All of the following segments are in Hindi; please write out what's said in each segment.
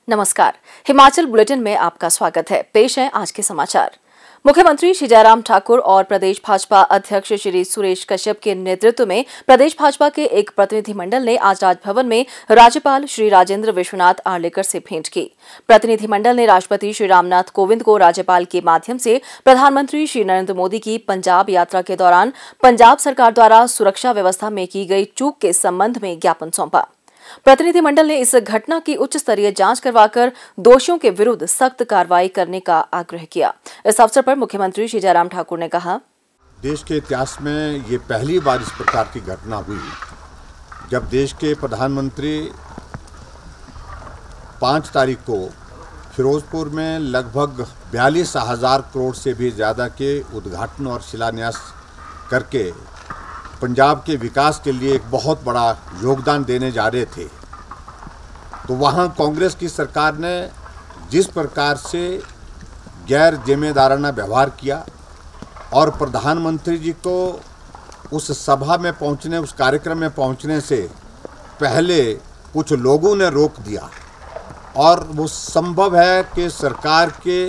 नमस्कार। हिमाचल बुलेटिन में आपका स्वागत है। पेश है आज के समाचार। मुख्यमंत्री श्री जयराम ठाकुर और प्रदेश भाजपा अध्यक्ष श्री सुरेश कश्यप के नेतृत्व में प्रदेश भाजपा के एक प्रतिनिधिमंडल ने आज राजभवन में राज्यपाल श्री राजेंद्र विश्वनाथ आर्लेकर से भेंट की। प्रतिनिधिमंडल ने राष्ट्रपति श्री रामनाथ कोविंद को राज्यपाल के माध्यम से प्रधानमंत्री श्री नरेंद्र मोदी की पंजाब यात्रा के दौरान पंजाब सरकार द्वारा सुरक्षा व्यवस्था में की गई चूक के संबंध में ज्ञापन सौंपा। प्रतिनिधिमंडल ने इस घटना की उच्च स्तरीय जांच करवाकर दोषियों के विरुद्ध सख्त कार्रवाई करने का आग्रह किया। इस अवसर पर मुख्यमंत्री श्री जयराम ठाकुर ने कहा, देश के इतिहास में ये पहली बार इस प्रकार की घटना हुई जब देश के प्रधानमंत्री 5 तारीख को फिरोजपुर में लगभग 42,000 करोड़ से भी ज़्यादा के उद्घाटन और शिलान्यास करके पंजाब के विकास के लिए एक बहुत बड़ा योगदान देने जा रहे थे। तो वहाँ कांग्रेस की सरकार ने जिस प्रकार से गैर जिम्मेदाराना व्यवहार किया और प्रधानमंत्री जी को उस सभा में पहुँचने, उस कार्यक्रम में पहुँचने से पहले कुछ लोगों ने रोक दिया और वो संभव है कि सरकार के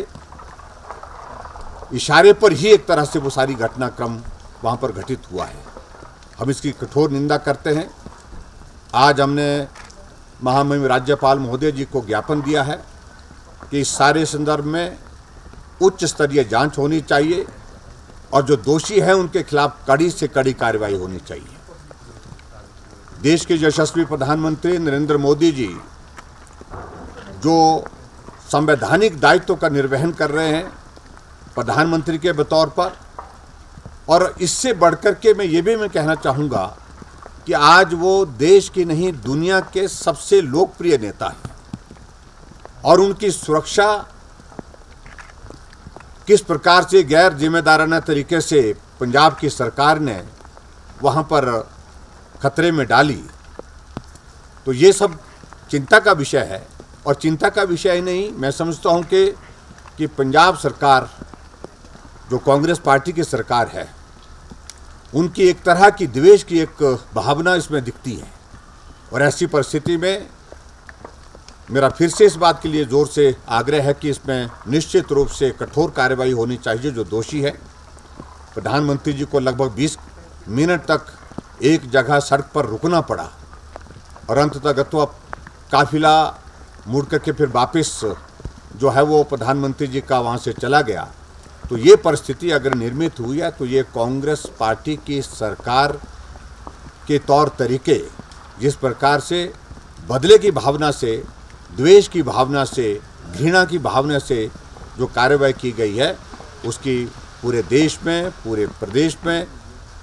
इशारे पर ही एक तरह से वो सारी घटनाक्रम वहाँ पर घटित हुआ है। हम इसकी कठोर निंदा करते हैं। आज हमने महामहिम राज्यपाल महोदय जी को ज्ञापन दिया है कि इस सारे संदर्भ में उच्च स्तरीय जांच होनी चाहिए और जो दोषी हैं उनके खिलाफ कड़ी से कड़ी कार्रवाई होनी चाहिए। देश के यशस्वी प्रधानमंत्री नरेंद्र मोदी जी जो संवैधानिक दायित्व का निर्वहन कर रहे हैं प्रधानमंत्री के बतौर पर, और इससे बढ़कर के मैं कहना चाहूँगा कि आज वो देश की नहीं दुनिया के सबसे लोकप्रिय नेता हैं और उनकी सुरक्षा किस प्रकार से गैर जिम्मेदाराना तरीके से पंजाब की सरकार ने वहाँ पर खतरे में डाली, तो ये सब चिंता का विषय है। और चिंता का विषय ही नहीं, मैं समझता हूँ कि पंजाब सरकार जो कांग्रेस पार्टी की सरकार है उनकी एक तरह की द्वेष की एक भावना इसमें दिखती है। और ऐसी परिस्थिति में मेरा फिर से इस बात के लिए जोर से आग्रह है कि इसमें निश्चित रूप से कठोर कार्रवाई होनी चाहिए जो दोषी है। प्रधानमंत्री जी को लगभग 20 मिनट तक एक जगह सड़क पर रुकना पड़ा और अंततः काफिला मुड़ करके फिर वापस जो है वो प्रधानमंत्री जी का वहाँ से चला गया। तो ये परिस्थिति अगर निर्मित हुई है तो ये कांग्रेस पार्टी की सरकार के तौर तरीके जिस प्रकार से बदले की भावना से, द्वेष की भावना से, घृणा की भावना से जो कार्रवाई की गई है उसकी पूरे देश में, पूरे प्रदेश में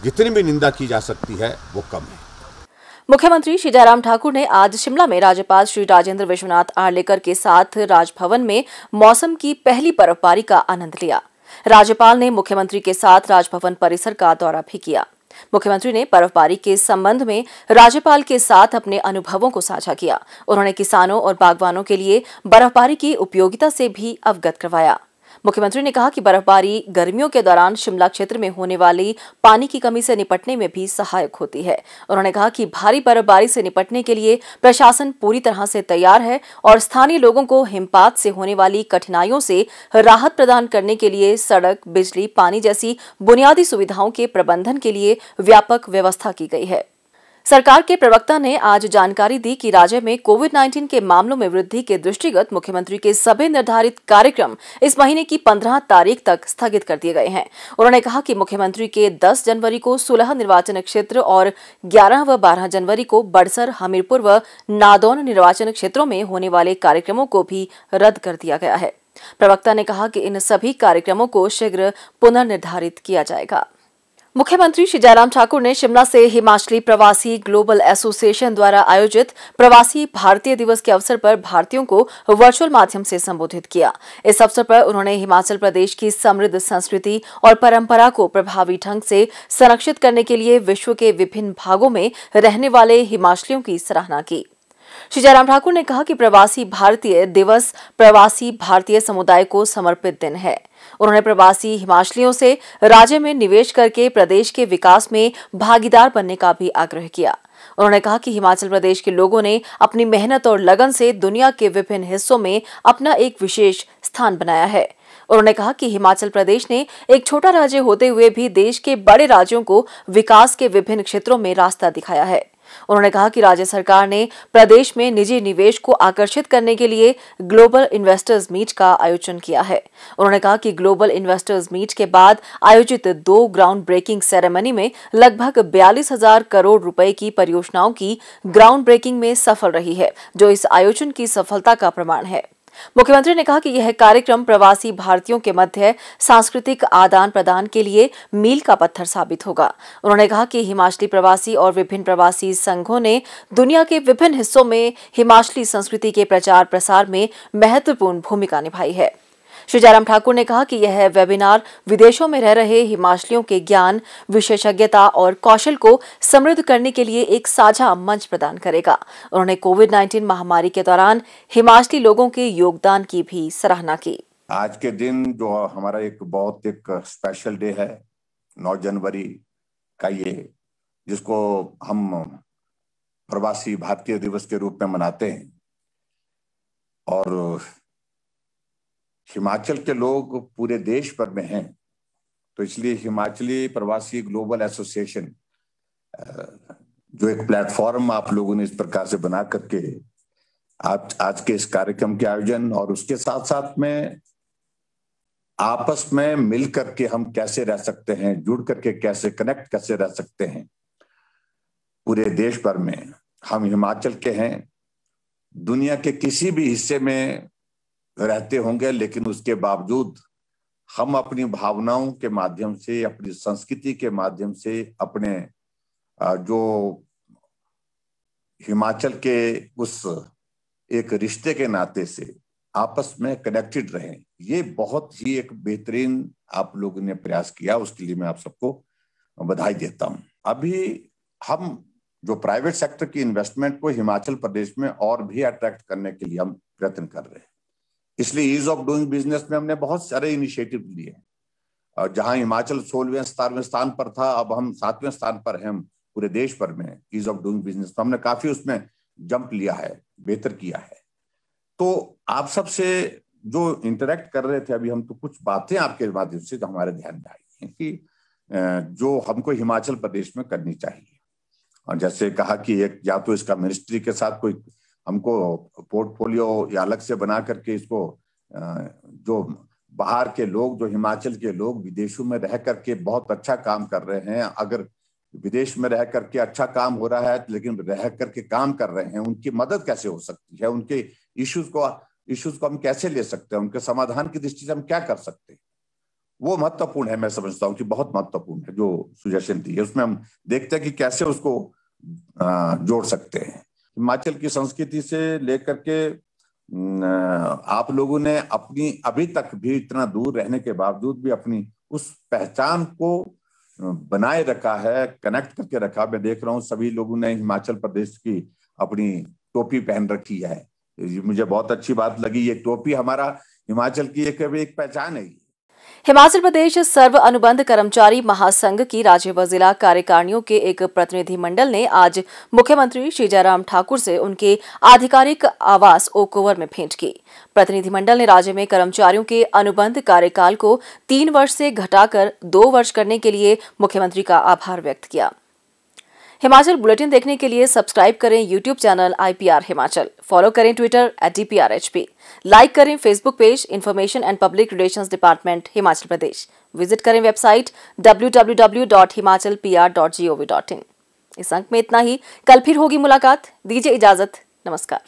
जितनी भी निंदा की जा सकती है वो कम है। मुख्यमंत्री श्री जयराम ठाकुर ने आज शिमला में राज्यपाल श्री राजेंद्र विश्वनाथ आर्लेकर के साथ राजभवन में मौसम की पहली बर्फबारी का आनंद लिया। राज्यपाल ने मुख्यमंत्री के साथ राजभवन परिसर का दौरा भी किया। मुख्यमंत्री ने बर्फबारी के संबंध में राज्यपाल के साथ अपने अनुभवों को साझा किया। उन्होंने किसानों और बागवानों के लिए बर्फबारी की उपयोगिता से भी अवगत करवाया। मुख्यमंत्री ने कहा कि बर्फबारी गर्मियों के दौरान शिमला क्षेत्र में होने वाली पानी की कमी से निपटने में भी सहायक होती है। उन्होंने कहा कि भारी बर्फबारी से निपटने के लिए प्रशासन पूरी तरह से तैयार है और स्थानीय लोगों को हिमपात से होने वाली कठिनाइयों से राहत प्रदान करने के लिए सड़क, बिजली, पानी जैसी बुनियादी सुविधाओं के प्रबंधन के लिए व्यापक व्यवस्था की गई है। सरकार के प्रवक्ता ने आज जानकारी दी कि राज्य में कोविड-19 के मामलों में वृद्धि के दृष्टिगत मुख्यमंत्री के सभी निर्धारित कार्यक्रम इस महीने की 15 तारीख तक स्थगित कर दिए गए हैं। उन्होंने कहा कि मुख्यमंत्री के 10 जनवरी को सुलह निर्वाचन क्षेत्र और 11 व 12 जनवरी को बड़सर, हमीरपुर व नादौन निर्वाचन क्षेत्रों में होने वाले कार्यक्रमों को भी रद्द कर दिया गया है। प्रवक्ता ने कहा कि इन सभी कार्यक्रमों को शीघ्र पुनर्निर्धारित किया जाएगा। मुख्यमंत्री श्री जयराम ठाकुर ने शिमला से हिमाचली प्रवासी ग्लोबल एसोसिएशन द्वारा आयोजित प्रवासी भारतीय दिवस के अवसर पर भारतीयों को वर्चुअल माध्यम से संबोधित किया। इस अवसर पर उन्होंने हिमाचल प्रदेश की समृद्ध संस्कृति और परंपरा को प्रभावी ढंग से संरक्षित करने के लिए विश्व के विभिन्न भागों में रहने वाले हिमाचलियों की सराहना की। श्री जयराम ठाकुर ने कहा कि प्रवासी भारतीय दिवस प्रवासी भारतीय समुदाय को समर्पित दिन है। उन्होंने प्रवासी हिमाचलियों से राज्य में निवेश करके प्रदेश के विकास में भागीदार बनने का भी आग्रह किया। उन्होंने कहा कि हिमाचल प्रदेश के लोगों ने अपनी मेहनत और लगन से दुनिया के विभिन्न हिस्सों में अपना एक विशेष स्थान बनाया है। उन्होंने कहा कि हिमाचल प्रदेश ने एक छोटा राज्य होते हुए भी देश के बड़े राज्यों को विकास के विभिन्न क्षेत्रों में रास्ता दिखाया है। उन्होंने कहा कि राज्य सरकार ने प्रदेश में निजी निवेश को आकर्षित करने के लिए ग्लोबल इन्वेस्टर्स मीट का आयोजन किया है। उन्होंने कहा कि ग्लोबल इन्वेस्टर्स मीट के बाद आयोजित 2 ग्राउंड ब्रेकिंग सेरेमनी में लगभग 42,000 करोड़ रुपए की परियोजनाओं की ग्राउंड ब्रेकिंग में सफल रही है, जो इस आयोजन की सफलता का प्रमाण है। मुख्यमंत्री ने कहा कि यह कार्यक्रम प्रवासी भारतीयों के मध्य सांस्कृतिक आदान प्रदान के लिए मील का पत्थर साबित होगा। उन्होंने कहा कि हिमाचली प्रवासी और विभिन्न प्रवासी संघों ने दुनिया के विभिन्न हिस्सों में हिमाचली संस्कृति के प्रचार प्रसार में महत्वपूर्ण भूमिका निभाई है। श्री जयराम ठाकुर ने कहा कि यह वेबिनार विदेशों में रह रहे हिमाचलियों के ज्ञान, विशेषज्ञता और कौशल को समृद्ध करने के लिए एक साझा मंच प्रदान करेगा। उन्होंने कोविड-19 महामारी के दौरान हिमाचली लोगों के योगदान की भी सराहना की। आज के दिन जो हमारा एक स्पेशल डे है, 9 जनवरी का ये, जिसको हम प्रवासी भारतीय दिवस के रूप में मनाते हैं, और हिमाचल के लोग पूरे देश भर में हैं, तो इसलिए हिमाचली प्रवासी ग्लोबल एसोसिएशन जो एक प्लेटफॉर्म आप लोगों ने इस प्रकार से बना करके आज के इस कार्यक्रम के आयोजन, और उसके साथ साथ में आपस में मिल करके हम कैसे रह सकते हैं, जुड़ करके कैसे कनेक्ट कैसे रह सकते हैं पूरे देश भर में। हम हिमाचल के हैं, दुनिया के किसी भी हिस्से में रहते होंगे, लेकिन उसके बावजूद हम अपनी भावनाओं के माध्यम से, अपनी संस्कृति के माध्यम से, अपने जो हिमाचल के उस एक रिश्ते के नाते से आपस में कनेक्टेड रहें। ये बहुत ही एक बेहतरीन आप लोगों ने प्रयास किया, उसके लिए मैं आप सबको बधाई देता हूं। अभी हम जो प्राइवेट सेक्टर की इन्वेस्टमेंट को हिमाचल प्रदेश में और भी अट्रैक्ट करने के लिए हम प्रयत्न कर रहे हैं। इसलिए ईज ऑफ डूइंग बिजनेस में हमने बहुत सारे इनिशिएटिव लिए, और जहां हिमाचल 16वें 17वें स्थान पर था, अब हम 7वें स्थान पर हैं पूरे देश भर में ईज ऑफ डूइंग बिजनेस। तो हमने काफी उसमें जंप लिया है, बेहतर किया है। तो आप सबसे जो इंटरेक्ट कर रहे थे अभी हम, तो कुछ बातें आपके माध्यम से जो हमारे ध्यान में आई हैं कि जो हमको हिमाचल प्रदेश में करनी चाहिए। और जैसे कहा कि एक या तो इसका मिनिस्ट्री के साथ कोई हमको पोर्टफोलियो या अलग से बना करके इसको जो बाहर के लोग, जो हिमाचल के लोग विदेशों में रह करके बहुत अच्छा काम कर रहे हैं, अगर विदेश में रह करके अच्छा काम हो रहा है लेकिन रह करके काम कर रहे हैं, उनकी मदद कैसे हो सकती है, उनके इश्यूज को हम कैसे ले सकते हैं, उनके समाधान की दृष्टि से हम क्या कर सकते हैं, वो महत्वपूर्ण है। मैं समझता हूँ कि बहुत महत्वपूर्ण है जो सुजेशन दी है, उसमें हम देखते हैं कि कैसे उसको जोड़ सकते हैं। हिमाचल की संस्कृति से लेकर के आप लोगों ने अपनी अभी तक भी इतना दूर रहने के बावजूद भी अपनी उस पहचान को बनाए रखा है, कनेक्ट करके रखा। मैं देख रहा हूँ सभी लोगों ने हिमाचल प्रदेश की अपनी टोपी पहन रखी है, मुझे बहुत अच्छी बात लगी। ये टोपी हमारा हिमाचल की एक पहचान है। हिमाचल प्रदेश सर्व अनुबंध कर्मचारी महासंघ की राज्य व जिला कार्यकारिणियों के एक प्रतिनिधिमंडल ने आज मुख्यमंत्री श्री जयराम ठाकुर से उनके आधिकारिक आवास ओक ओवर में भेंट की। प्रतिनिधिमंडल ने राज्य में कर्मचारियों के अनुबंध कार्यकाल को 3 वर्ष से घटाकर 2 वर्ष करने के लिए मुख्यमंत्री का आभार व्यक्त किया। हिमाचल बुलेटिन देखने के लिए सब्सक्राइब करें YouTube channel IPR Himachal, follow करें ट्विटर @DPRHP, लाइक करें Facebook page information and public relations department Himachal Pradesh, visit करें वेबसाइट www.himachalpr.gov.in। इस अंक में इतना ही, कल फिर होगी मुलाकात, दीजिए इजाजत, नमस्कार।